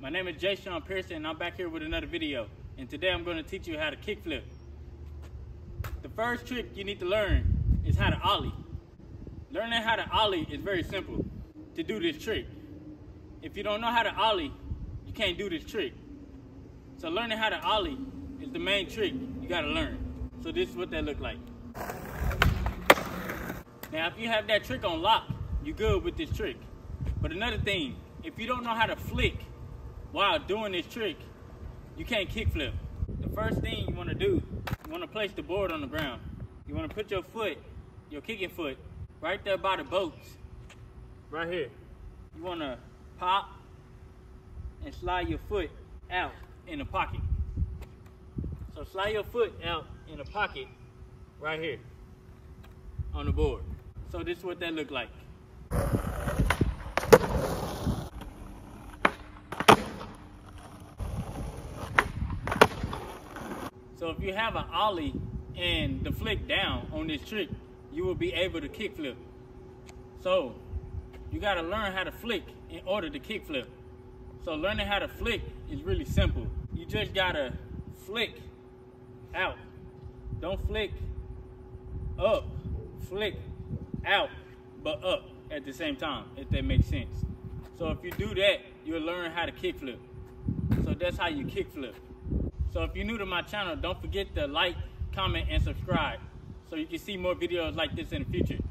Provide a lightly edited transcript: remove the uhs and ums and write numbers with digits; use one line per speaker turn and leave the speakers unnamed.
My name is Jay Sean Pearson and I'm back here with another video. And today I'm going to teach you how to kickflip. The first trick you need to learn is how to ollie. Learning how to ollie is very simple to do this trick. If you don't know how to ollie, you can't do this trick. So learning how to ollie is the main trick you got to learn. So this is what that look like. Now if you have that trick on lock, you're good with this trick. But another thing, if you don't know how to flick while doing this trick, you can't kickflip. The first thing you want to do, you want to place the board on the ground. You want to put your foot, your kicking foot, right there by the bolts, right here. You want to pop and slide your foot out in the pocket. So slide your foot out in the pocket right here on the board. So this is what that look like. So if you have an ollie and the flick down on this trick, you will be able to kickflip. So you gotta learn how to flick in order to kickflip. So learning how to flick is really simple. You just gotta flick out. Don't flick up, flick out, but up at the same time, if that makes sense. So if you do that, you'll learn how to kickflip. So that's how you kickflip. So if you're new to my channel, don't forget to like, comment, and subscribe so you can see more videos like this in the future.